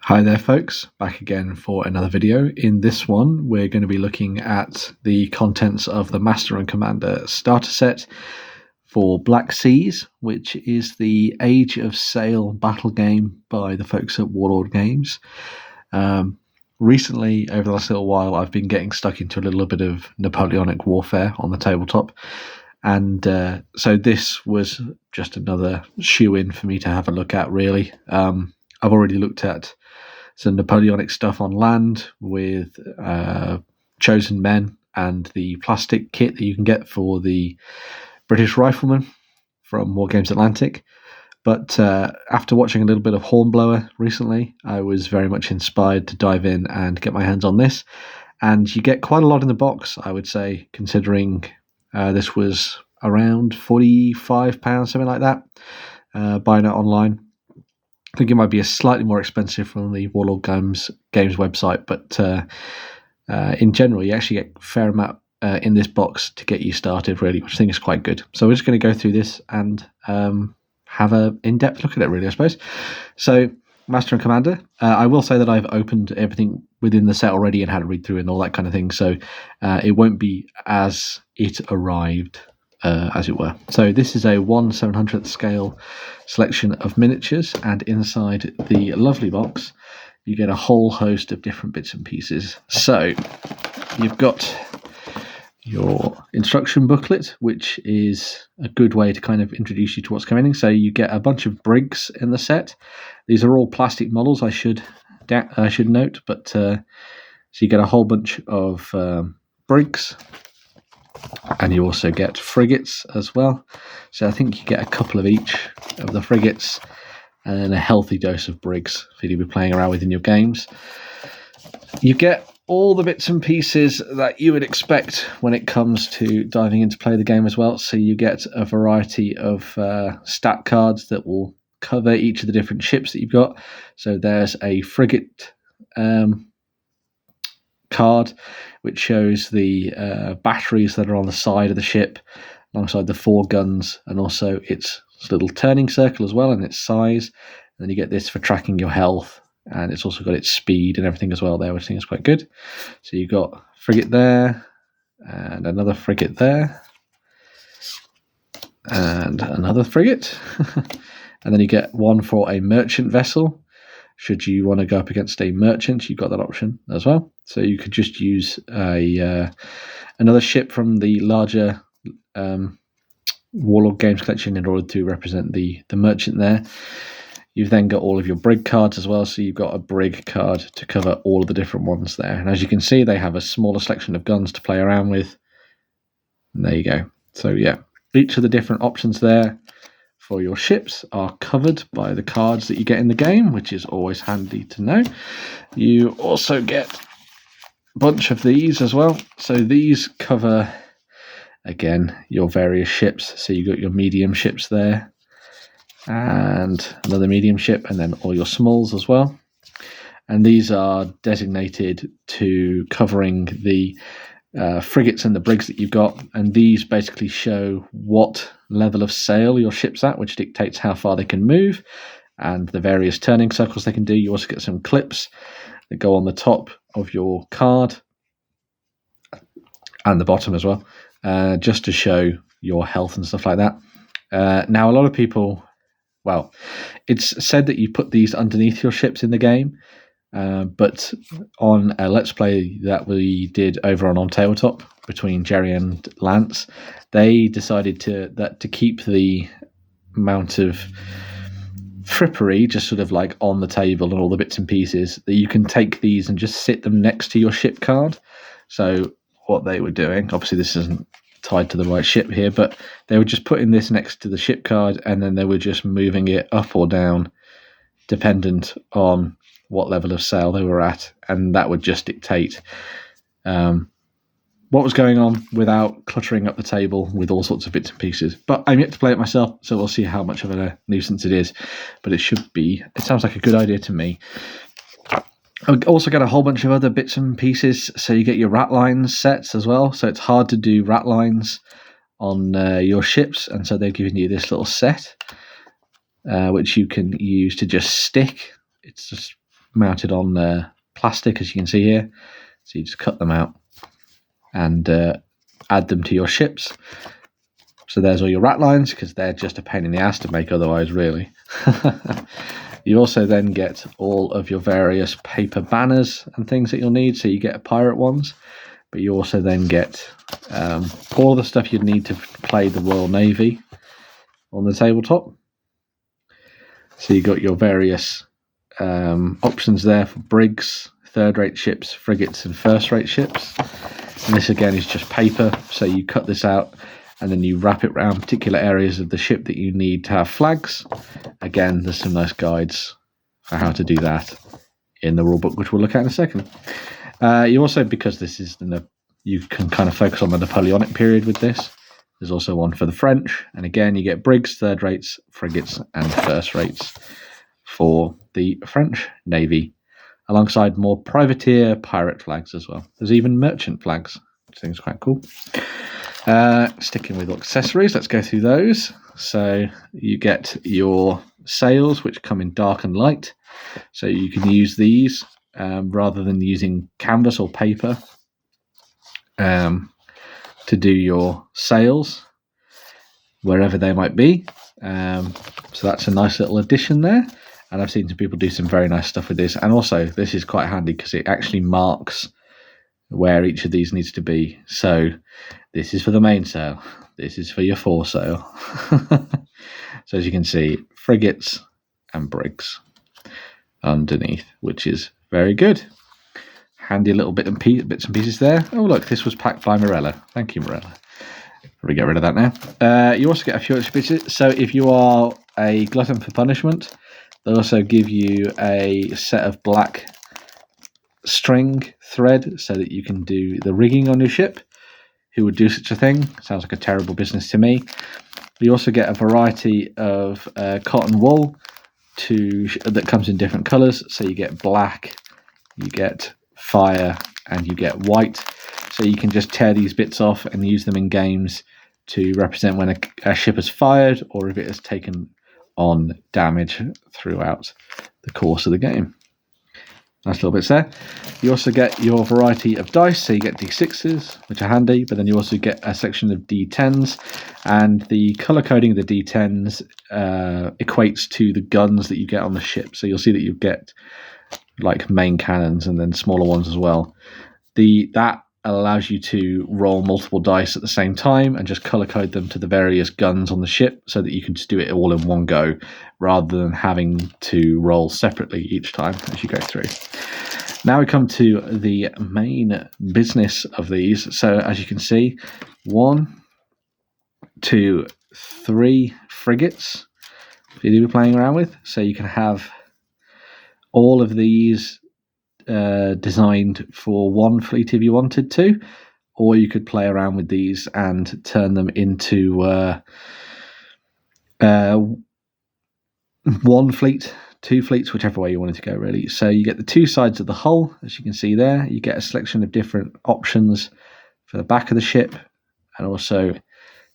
Hi there folks, back again for another video. In this one we're going to be looking at the contents of the Master and Commander starter set for Black Seas, which is the Age of Sail battle game by the folks at Warlord Games. Recently, over the last little while, I've been getting stuck into a little bit of Napoleonic warfare on the tabletop, and so this was just another shoe-in for me to have a look at, really. I've already looked at some Napoleonic stuff on land with chosen men and the plastic kit that you can get for the British Rifleman from Wargames Atlantic. But after watching a little bit of Hornblower recently, I was very much inspired to dive in and get my hands on this. And you get quite a lot in the box, I would say, considering this was around £45, something like that, buying it online. I think it might be a slightly more expensive from the Warlord Games website, but in general, you actually get a fair amount in this box to get you started, really, which I think is quite good. So we're just going to go through this and have an in-depth look at it, really, I suppose. So, Master and Commander, I will say that I've opened everything within the set already and had a read through and all that kind of thing, so it won't be as it arrived, as it were. So this is a 1/700th scale selection of miniatures, and inside the lovely box you get a whole host of different bits and pieces. So you've got your instruction booklet, which is a good way to kind of introduce you to what's coming in. So you get a bunch of brigs in the set. These are all plastic models, I should note, but so you get a whole bunch of brigs, and you also get frigates as well. So I think you get a couple of each of the frigates and a healthy dose of brigs for you to be playing around with in your games. You get all the bits and pieces that you would expect when it comes to diving into play the game as well. So you get a variety of stat cards that will cover each of the different ships that you've got. So there's a frigate card which shows the batteries that are on the side of the ship alongside the 4 guns, and also its little turning circle as well and its size. And then you get this for tracking your health, and it's also got its speed and everything as well there, which I think is quite good. So you've got frigate there, and another frigate there, and another frigate. And then you get one for a merchant vessel. Should you want to go up against a merchant, you've got that option as well. So you could just use another ship from the larger Warlord Games collection in order to represent the merchant there. You've then got all of your brig cards as well, so you've got a brig card to cover all of the different ones there. And as you can see, they have a smaller selection of guns to play around with. And there you go. So yeah, each of the different options there for your ships are covered by the cards that you get in the game, which is always handy to know. You also get a bunch of these as well. So these cover, again, your various ships. So you've got your medium ships there, and another medium ship, and then all your smalls as well. And these are designated to covering the frigates and the brigs that you've got, and these basically show what level of sail your ship's at, which dictates how far they can move and the various turning circles they can do. You also get some clips that go on the top of your card and the bottom as well, just to show your health and stuff like that. Now, a lot of people, well, it's said that you put these underneath your ships in the game, but on a Let's Play that we did over on Tabletop between Jerry and Lance, they decided to keep the amount of frippery just sort of like on the table and all the bits and pieces, that you can take these and just sit them next to your ship card. So what they were doing, obviously this isn't tied to the right ship here, but they were just putting this next to the ship card, and then they were just moving it up or down dependent on what level of sail they were at, and that would just dictate what was going on without cluttering up the table with all sorts of bits and pieces. But I'm yet to play it myself, so we'll see how much of a nuisance it is, but it sounds like a good idea to me. I also get a whole bunch of other bits and pieces. So you get your ratlines sets as well. So it's hard to do ratlines on your ships, and so they've given you this little set which you can use to just stick. It's just mounted on plastic, as you can see here. So you just cut them out and add them to your ships. So there's all your rat lines, because they're just a pain in the ass to make otherwise, really. You also then get all of your various paper banners and things that you'll need. So you get pirate ones, but you also then get all the stuff you'd need to play the Royal Navy on the tabletop. So you got your various options there for brigs, third-rate ships, frigates, and first-rate ships. And this again is just paper. So you cut this out and then you wrap it around particular areas of the ship that you need to have flags. Again, there's some nice guides for how to do that in the rulebook, which we'll look at in a second. You also, because this is you can kind of focus on the Napoleonic period with this. There's also one for the French, and again you get brigs, third rates, frigates, and first rates for the French Navy, alongside more privateer pirate flags as well. There's even merchant flags, which I think is quite cool. Sticking with accessories, let's go through those. So you get your sails, which come in dark and light. So you can use these rather than using canvas or paper to do your sails, wherever they might be. So that's a nice little addition there. And I've seen some people do some very nice stuff with this. And also, this is quite handy because it actually marks where each of these needs to be. So this is for the mainsail. This is for your foresail. So as you can see, frigates and brigs underneath, which is very good. Handy little bits and pieces there. Oh, look, this was packed by Morella. Thank you, Morella. Probably get rid of that now. You also get a few extra bits. So if you are a glutton for punishment, they'll also give you a set of black string thread so that you can do the rigging on your ship. Who would do such a thing? Sounds like a terrible business to me. You also get a variety of cotton wool that comes in different colours. So you get black, you get fire, and you get white. So you can just tear these bits off and use them in games to represent when a ship is fired or if it has taken on damage throughout the course of the game. Nice little bits there. You also get your variety of dice, so you get D6s, which are handy, but then you also get a section of D10s, and the colour coding of the D10s equates to the guns that you get on the ship. So you'll see that you get like main cannons and then smaller ones as well. That allows you to roll multiple dice at the same time and just colour code them to the various guns on the ship so that you can just do it all in one go rather than having to roll separately each time as you go through. Now we come to the main business of these. So as you can see, 1, 2, 3 frigates for you to be playing around with. So you can have all of these designed for one fleet if you wanted to, or you could play around with these and turn them into one fleet, 2 fleets, whichever way you wanted to go really. So you get the 2 sides of the hull, as you can see there. You get a selection of different options for the back of the ship and also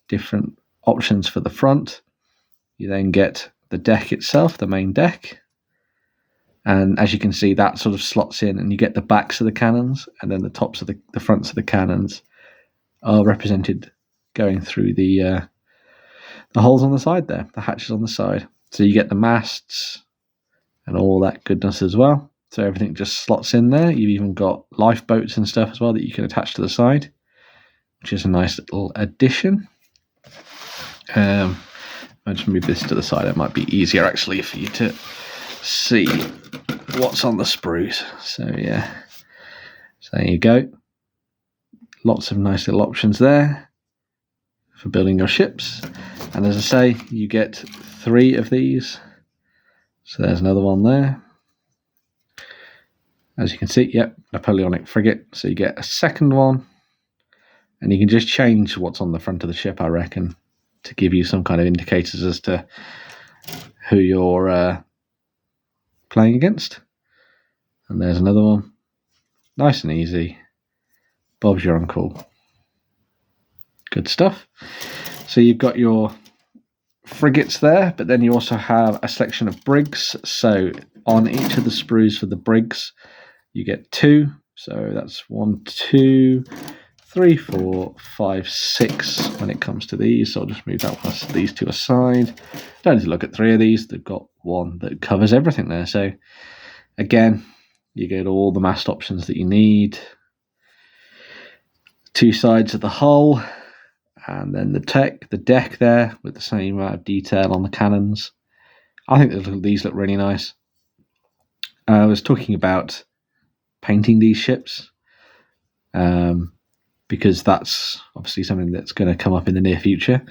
different options for the front. You then get the deck itself, the main deck. And as you can see, that sort of slots in, and you get the backs of the cannons, and then the tops of the fronts of the cannons are represented going through the holes on the side there, the hatches on the side. So you get the masts and all that goodness as well. So everything just slots in there. You've even got lifeboats and stuff as well that you can attach to the side, which is a nice little addition. I'll just move this to the side. It might be easier actually for you to see what's on the sprues. So yeah, so there you go. Lots of nice little options there for building your ships. And as I say, you get 3 of these. So there's another one there. As you can see, yep, Napoleonic frigate. So you get a second one, and you can just change what's on the front of the ship, I reckon, to give you some kind of indicators as to who you're playing against. And there's another one. Nice and easy. Bob's your uncle. Good stuff. So you've got your frigates there, but then you also have a selection of brigs. So on each of the sprues for the brigs, you get 2. So that's 1, 2, 3, 4, 5, 6 when it comes to these. So I'll just move these 2 aside. Don't need to look at 3 of these. They've got 1 that covers everything there. So again, you get all the mast options that you need. 2 sides of the hull, and then the deck there with the same amount of detail on the cannons. I think these look really nice. I was talking about painting these ships because that's obviously something that's going to come up in the near future,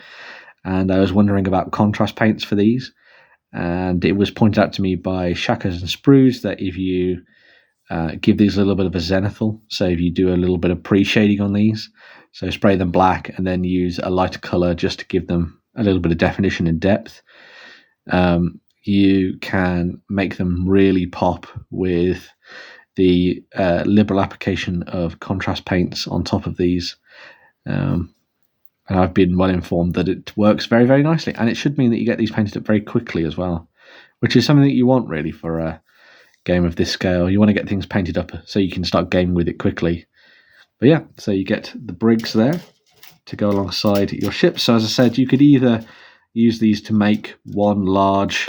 and I was wondering about contrast paints for these, and it was pointed out to me by Shackers and Sprues that if you give these a little bit of a zenithal, so if you do a little bit of pre-shading on these, so spray them black and then use a lighter color just to give them a little bit of definition and depth, you can make them really pop with the liberal application of contrast paints on top of these. And I've been well informed that it works very, very nicely, and it should mean that you get these painted up very quickly as well, which is something that you want really for a game of this scale. You want to get things painted up so you can start gaming with it quickly. But yeah, so you get the brigs there to go alongside your ship. So as I said, you could either use these to make one large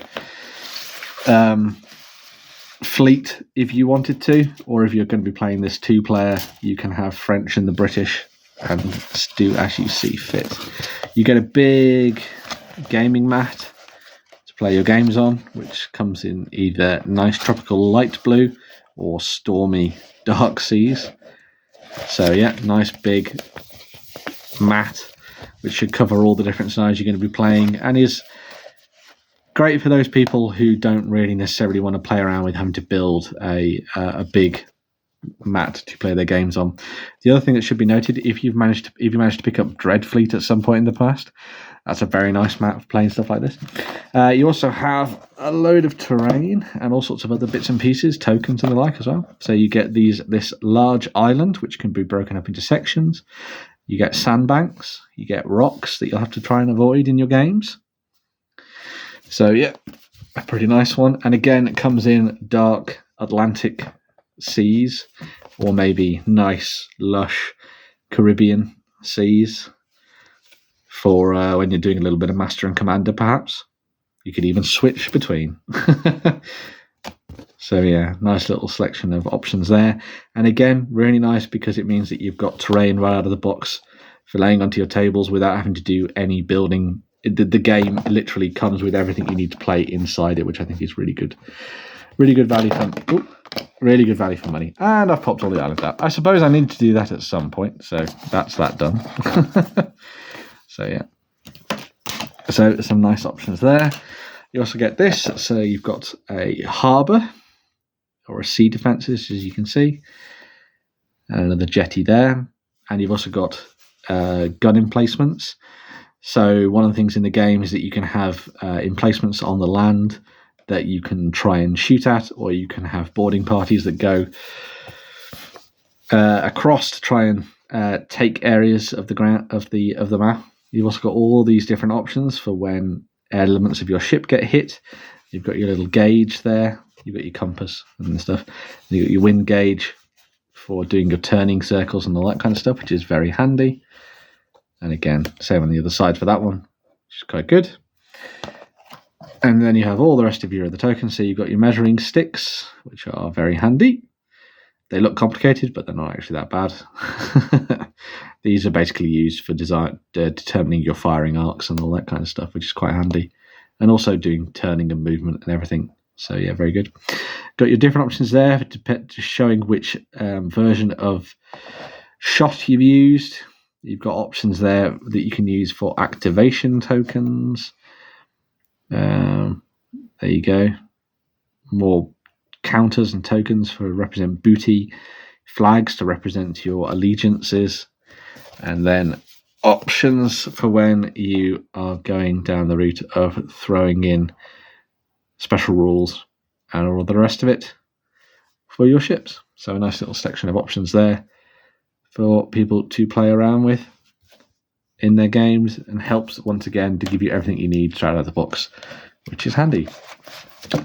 fleet if you wanted to, or if you're going to be playing this 2-player, you can have French and the British and do as you see fit. You get a big gaming mat to play your games on, which comes in either nice tropical light blue or stormy dark seas. So yeah, nice big mat which should cover all the different scenarios you're going to be playing, and is great for those people who don't really necessarily want to play around with having to build a big mat to play their games on. The other thing that should be noted, if you've managed to pick up Dreadfleet at some point in the past, that's a very nice mat for playing stuff like this. You also have a load of terrain and all sorts of other bits and pieces, tokens and the like as well. So you get this large island which can be broken up into sections. You get sandbanks, you get rocks that you'll have to try and avoid in your games. So yeah, a pretty nice one. And again, it comes in dark Atlantic seas, or maybe nice, lush Caribbean seas for when you're doing a little bit of Master and Commander, perhaps. You could even switch between. So yeah, nice little selection of options there. And again, really nice because it means that you've got terrain right out of the box for laying onto your tables without having to do any building. The game literally comes with everything you need to play inside it, which I think is really good. Really good value for really good value for money. And I've popped all the islands out. I suppose I need to do that at some point, so that's that done. So yeah. So some nice options there. You also get this. So you've got a harbour or a sea defences, as you can see. And another jetty there. And you've also got gun emplacements. So one of the things in the game is that you can have emplacements on the land that you can try and shoot at, or you can have boarding parties that go across to try and take areas of the ground of the map. You've also got all these different options for when elements of your ship get hit. You've got your little gauge there. You've got your compass and stuff. And you've got your wind gauge for doing your turning circles and all that kind of stuff, which is very handy. And again, same on the other side for that one, which is quite good. And then you have all the rest of your other tokens. So you've got your measuring sticks, which are very handy. They look complicated, but they're not actually that bad. These are basically used for determining your firing arcs and all that kind of stuff, which is quite handy. And also doing turning and movement and everything. So yeah, very good. Got your different options there for showing which version of shot you've used. You've got options there that you can use for activation tokens. There you go. More counters and tokens for represent booty, flags to represent your allegiances, and then options for when you are going down the route of throwing in special rules and all the rest of it for your ships. So a nice little section of options there for people to play around with in their games, and helps once again to give you everything you need straight out of the box, which is handy.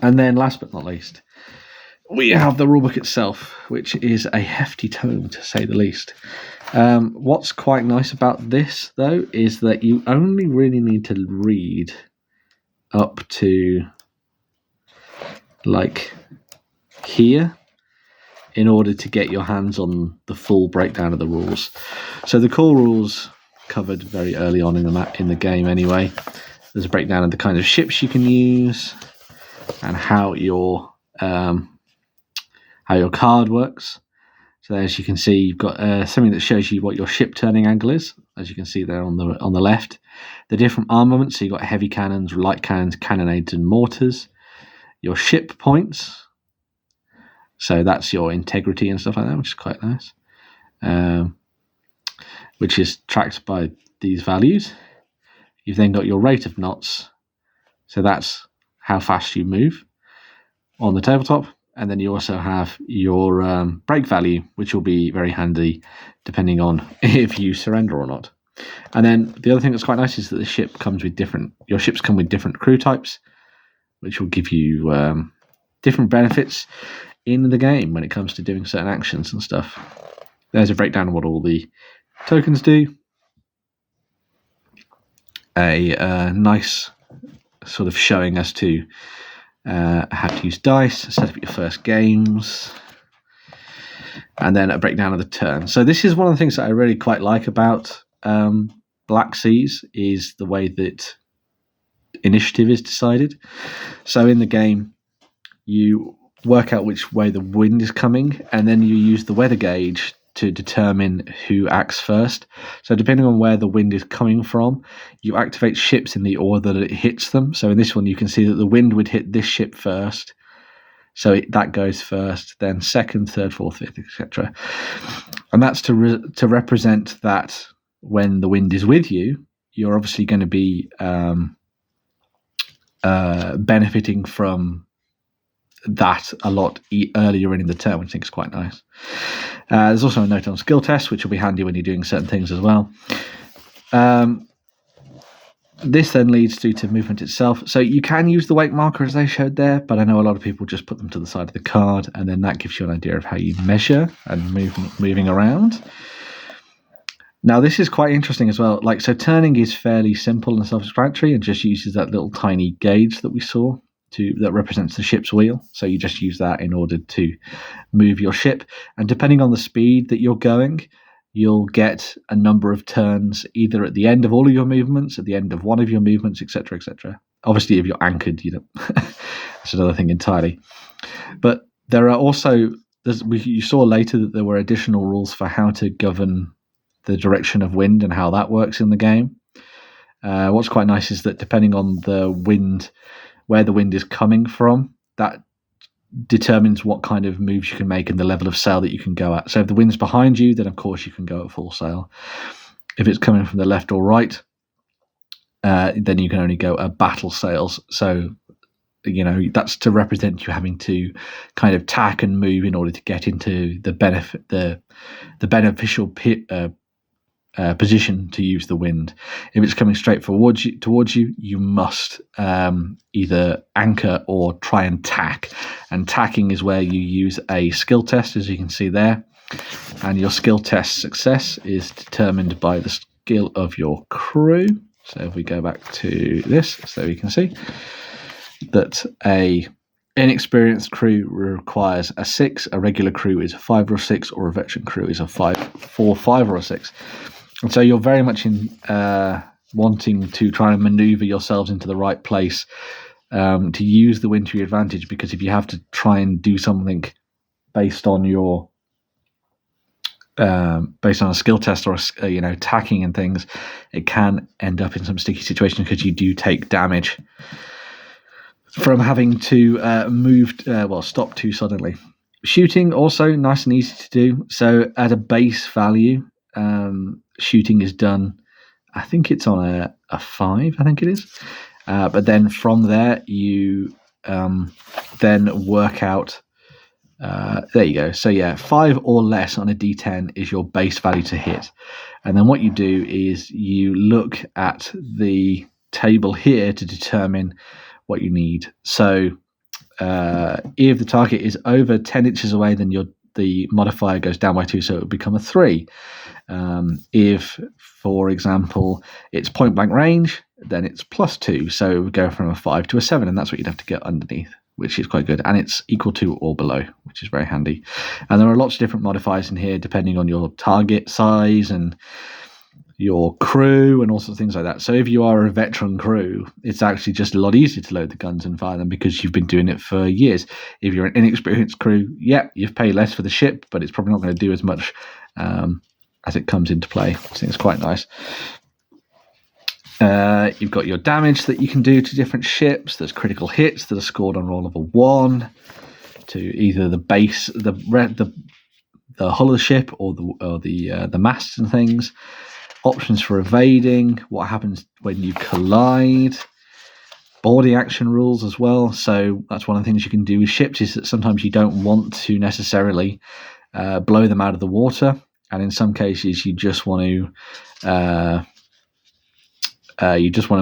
And then last but not least, we have the rulebook itself, which is a hefty tome to say the least. What's quite nice about this, though, is that you only really need to read up to like here in order to get your hands on the full breakdown of the rules. So the core rules covered very early on in the game anyway. There's a breakdown of the kind of ships you can use and how your card works. So as you can see, you've got something that shows you what your ship turning angle is, as you can see there on the left. The different armaments, so you've got heavy cannons, light cannons, cannonades and mortars. Your ship points, so that's your integrity and stuff like that, which is quite nice, which is tracked by these values. You've then got your rate of knots, so that's how fast you move on the tabletop. And then you also have your break value, which will be very handy depending on if you surrender or not. And then the other thing that's quite nice is that your ships come with different crew types, which will give you different benefits in the game when it comes to doing certain actions and stuff. There's a breakdown of what all the tokens do. A nice sort of showing as to how to use dice, set up your first games, and then a breakdown of the turn. So this is one of the things that I really quite like about Black Seas, is the way that initiative is decided. So in the game, you work out which way the wind is coming, and then you use the weather gauge to determine who acts first. So depending on where the wind is coming from, you activate ships in the order that it hits them. So in this one, you can see that the wind would hit this ship first, so that goes first, then second, third, fourth, fifth, etc. And that's to represent that when the wind is with you, you're obviously going to be benefiting from that a lot earlier in the turn, which I think is quite nice. There's also a note on skill tests, which will be handy when you're doing certain things as well. This then leads to movement itself. So you can use the wake marker as they showed there, but I know a lot of people just put them to the side of the card, and then that gives you an idea of how you measure and moving around. Now this is quite interesting as well. So turning is fairly simple and self-explanatory, and just uses that little tiny gauge that we saw that represents the ship's wheel. So you just use that in order to move your ship, and depending on the speed that you're going, you'll get a number of turns either at the end of all of your movements, at the end of one of your movements, etc., etc. Obviously, if you're anchored, that's another thing entirely. But there are also, you saw later that there were additional rules for how to govern the direction of wind and how that works in the game. What's quite nice is that depending on the wind, where the wind is coming from, that determines what kind of moves you can make and the level of sail that you can go at. So if the wind's behind you, then of course you can go at full sail. If it's coming from the left or right, then you can only go at battle sails. So that's to represent you having to kind of tack and move in order to get into the beneficial position to use the wind. If it's coming straight towards you, you must either anchor or try and tack. And tacking is where you use a skill test, as you can see there. And your skill test success is determined by the skill of your crew. So if we go back to this, so we can see that a inexperienced crew requires a 6, a regular crew is a 5 or a 6, or a veteran crew is a 4, 5 or a 6. And so you're very much in wanting to try and maneuver yourselves into the right place to use the wind to your advantage, because if you have to try and do something based on your based on a skill test or tacking and things, it can end up in some sticky situations because you do take damage from having to stop too suddenly. Shooting also nice and easy to do. So at a base value, shooting is done, I think it's on a 5, I think it is. But then from there, you then work out, there you go. So yeah, 5 or less on a D10 is your base value to hit. And then what you do is you look at the table here to determine what you need. So If the target is over 10 inches away, then the modifier goes down by 2, so it would become a 3. If, for example, it's point blank range, then it's +2, so it would go from a 5 to a 7, and that's what you'd have to get underneath, which is quite good. And it's equal to or below, which is very handy. And there are lots of different modifiers in here depending on your target size and your crew and all sorts of things like that. So if you are a veteran crew, it's actually just a lot easier to load the guns and fire them because you've been doing it for years. If you're an inexperienced crew, yeah, you've paid less for the ship, but it's probably not going to do as much as it comes into play. I think it's quite nice. You've got your damage that you can do to different ships. There's critical hits that are scored on roll of a 1 to either the base, the hull of the ship, or the masts and things. Options for evading, what happens when you collide, boarding action rules as well. So that's one of the things you can do with ships, is that sometimes you don't want to necessarily blow them out of the water, and in some cases you just want to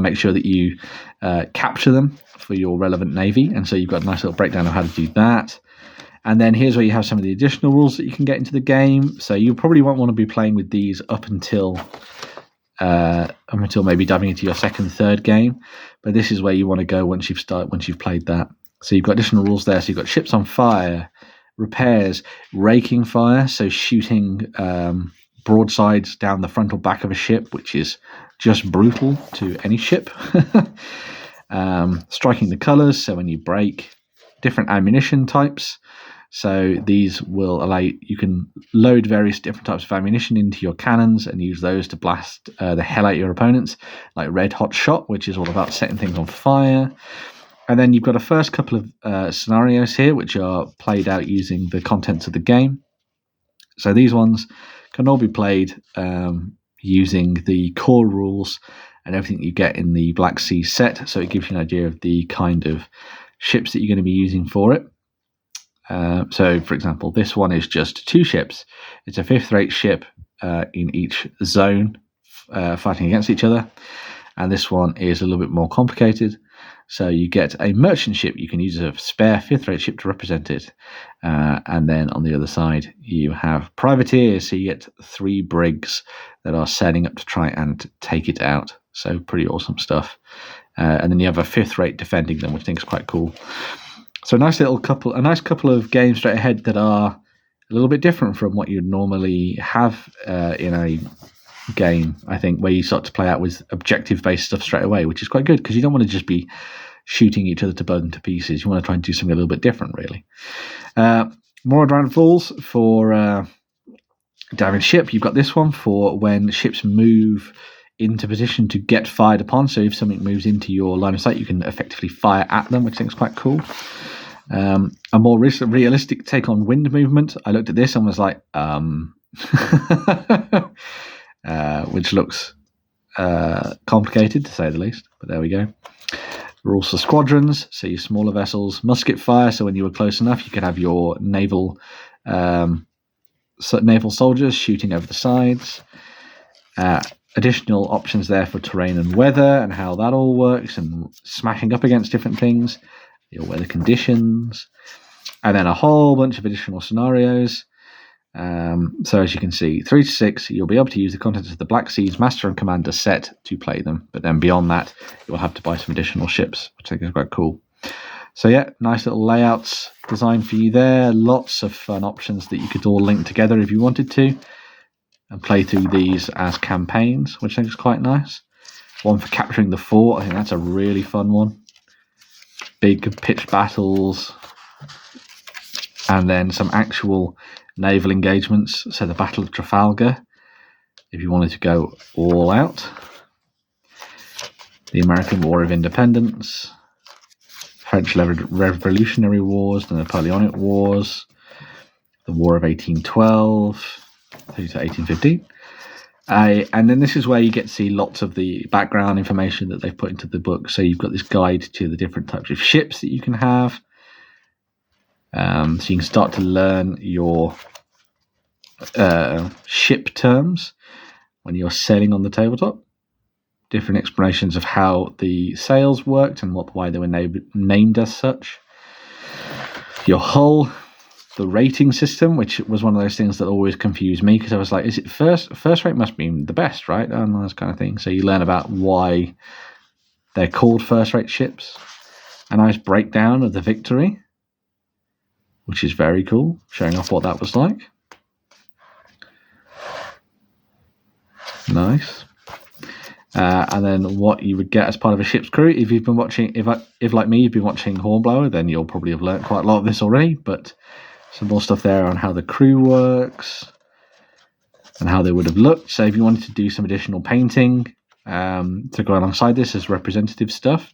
make sure that you capture them for your relevant navy, and so you've got a nice little breakdown of how to do that. And then here's where you have some of the additional rules that you can get into the game. So you probably won't want to be playing with these up until maybe diving into your second, third game. But this is where you want to go once you've played that. So you've got additional rules there. So you've got ships on fire, repairs, raking fire, so shooting broadsides down the front or back of a ship, which is just brutal to any ship. Striking the colours, so when you break. Different ammunition types. So these will allow you can load various different types of ammunition into your cannons and use those to blast the hell out of your opponents, like Red Hot Shot, which is all about setting things on fire. And then you've got a first couple of scenarios here, which are played out using the contents of the game. So these ones can all be played using the core rules and everything you get in the Black Sea set. So it gives you an idea of the kind of ships that you're going to be using for it. So, for example, this one is just 2 ships. It's a 5th rate ship in each zone fighting against each other. And this one is a little bit more complicated. So you get a merchant ship. You can use a spare 5th rate ship to represent it. And then on the other side, you have privateers. So you get 3 brigs that are sailing up to try and take it out. So pretty awesome stuff. And then you have a 5th rate defending them, which I think is quite cool. So a nice couple of games straight ahead that are a little bit different from what you'd normally have in a game, I think, where you start to play out with objective-based stuff straight away, which is quite good because you don't want to just be shooting each other to blow them to pieces. You want to try and do something a little bit different, really. More advanced rules for damage ship. You've got this one for when ships move into position to get fired upon. So if something moves into your line of sight, you can effectively fire at them, which I think is quite cool. A more realistic take on wind movement. I looked at this and was like, which looks complicated to say the least, but there we go. Rules for squadrons, so your smaller vessels. Musket fire, so when you were close enough, you could have your naval soldiers shooting over the sides. Additional options there for terrain and weather and how that all works, and smashing up against different things, your weather conditions, and then a whole bunch of additional scenarios. So as you can see, 3 to 6, you'll be able to use the contents of the Black Sea's Master and Commander set to play them. But then beyond that, you'll have to buy some additional ships, which I think is quite cool. So yeah, nice little layouts designed for you there. Lots of fun options that you could all link together if you wanted to, and play through these as campaigns, which I think is quite nice. One for capturing the fort, I think that's a really fun one. Big pitched battles, and then some actual naval engagements. So the Battle of Trafalgar, if you wanted to go all out. The American War of Independence, French Revolutionary Wars, the Napoleonic Wars, the War of 1812 through to 1815. And then this is where you get to see lots of the background information that they've put into the book. So you've got this guide to the different types of ships that you can have. So you can start to learn your ship terms when you're sailing on the tabletop. Different explanations of how the sails worked and why they were named as such. Your hull, the rating system, which was one of those things that always confused me, because I was like, is it first rate must be the best, right? And those kind of thing. So you learn about why they're called first rate ships. A nice breakdown of the Victory, which is very cool, showing off what that was like. Nice. And then what you would get as part of a ship's crew. If you've been watching, if like me, you've been watching Hornblower, then you'll probably have learnt quite a lot of this already. But some more stuff there on how the crew works and how they would have looked. So if you wanted to do some additional painting to go alongside this as representative stuff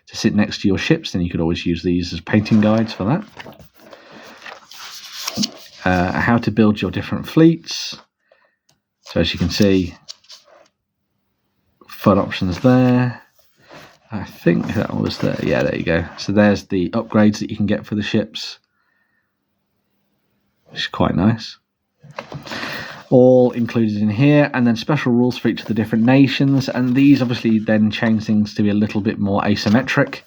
to sit next to your ships, then you could always use these as painting guides for that. How to build your different fleets. So as you can see, fun options there. I think that was there. Yeah, there you go. So there's the upgrades that you can get for the ships, which is quite nice. All included in here, and then special rules for each of the different nations, and these obviously then change things to be a little bit more asymmetric.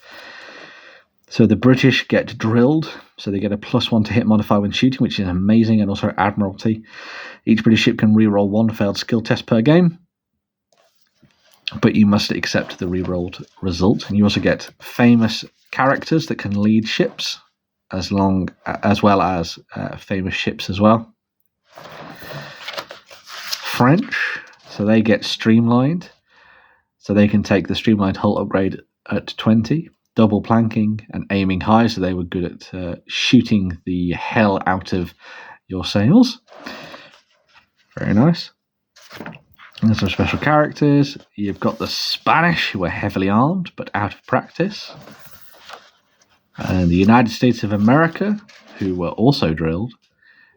So the British get drilled, so they get a +1 to hit modifier when shooting, which is amazing, and also Admiralty. Each British ship can reroll 1 failed skill test per game, but you must accept the rerolled result. And you also get famous characters that can lead ships, as well as famous ships as well. French, so they get streamlined, so they can take the streamlined hull upgrade at 20. Double planking and aiming high, so they were good at shooting the hell out of your sails. Very nice. And some special characters. You've got the Spanish, who are heavily armed but out of practice, and the United States of America, who were also drilled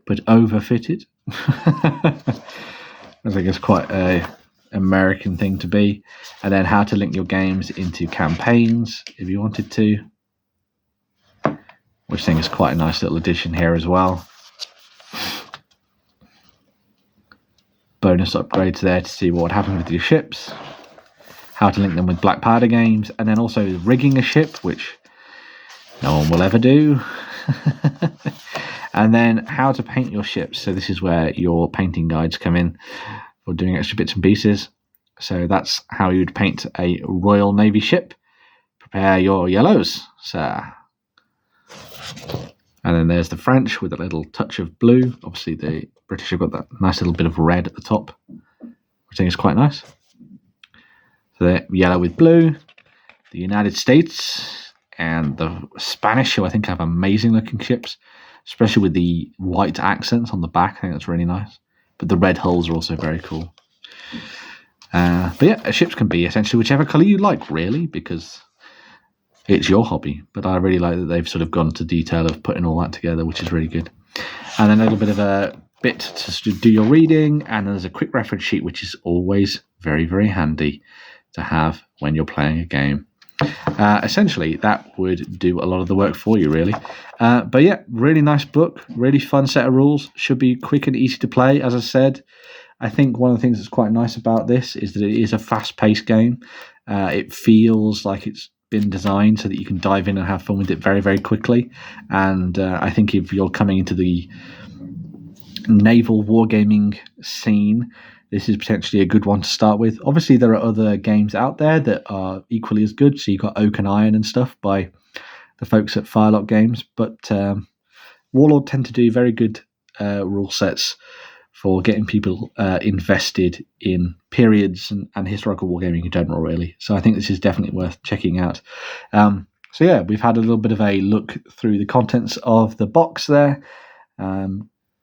but overfitted. I think it's quite a American thing to be. And then how to link your games into campaigns if you wanted to, which I think is quite a nice little addition here as well. Bonus upgrades there to see what would happen with your ships, how to link them with black powder games, and then also rigging a ship, which no one will ever do. And then how to paint your ships. So this is where your painting guides come in for doing extra bits and pieces. So that's how you'd paint a Royal Navy ship. Prepare your yellows, sir. And then there's the French with a little touch of blue. Obviously the British have got that nice little bit of red at the top, which I think is quite nice. So they're yellow with blue. The United States and the Spanish, who I think have amazing looking ships, especially with the white accents on the back. I think that's really nice. But the red hulls are also very cool. But yeah, ships can be essentially whichever colour you like, really, because it's your hobby. But I really like that they've sort of gone to detail of putting all that together, which is really good. And then a little bit of a bit to do your reading, and there's a quick reference sheet, which is always very, very handy to have when you're playing a game. Essentially, that would do a lot of the work for you, really. But yeah, really nice book, really fun set of rules. Should be quick and easy to play, as I said. I think one of the things that's quite nice about this is that it is a fast-paced game. It feels like it's been designed so that you can dive in and have fun with it very, very quickly. And I think if you're coming into the naval wargaming scene, this is potentially a good one to start with. Obviously, there are other games out there that are equally as good. So you've got Oak and Iron and stuff by the folks at Firelock Games. But Warlord tend to do very good rule sets for getting people invested in periods and historical wargaming in general, really. So I think this is definitely worth checking out. So yeah, we've had a little bit of a look through the contents of the box there.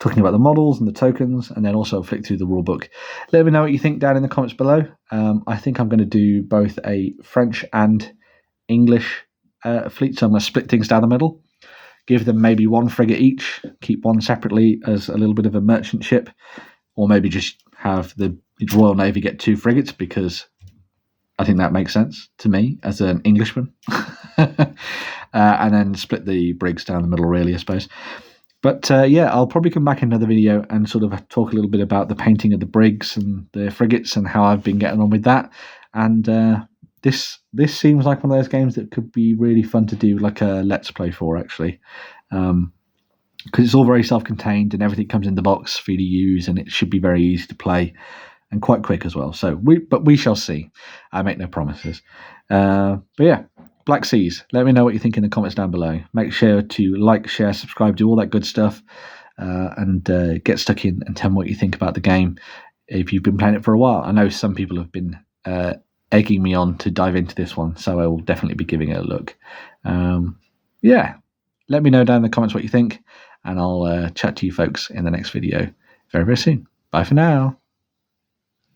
Talking about the models and the tokens, and then also flick through the rulebook. Let me know what you think down in the comments below. I think I'm going to do both a French and English fleet, so I'm going to split things down the middle, give them maybe one frigate each, keep one separately as a little bit of a merchant ship, or maybe just have the Royal Navy get 2 frigates, because I think that makes sense to me as an Englishman. And then split the brigs down the middle, really, I suppose. But yeah, I'll probably come back in another video and sort of talk a little bit about the painting of the brigs and the frigates and how I've been getting on with that. And this seems like one of those games that could be really fun to do like a Let's Play for, actually. because it's all very self-contained and everything comes in the box for you to use, and it should be very easy to play and quite quick as well. So we shall see. I make no promises. But yeah, Black Seas. Let me know what you think in the comments down below. Make sure to like, share, subscribe, do all that good stuff, and get stuck in and tell me what you think about the game if you've been playing it for a while. I know some people have been egging me on to dive into this one, so I will definitely be giving it a look. Yeah, let me know down in the comments what you think, and I'll chat to you folks in the next video very, very soon. Bye for now.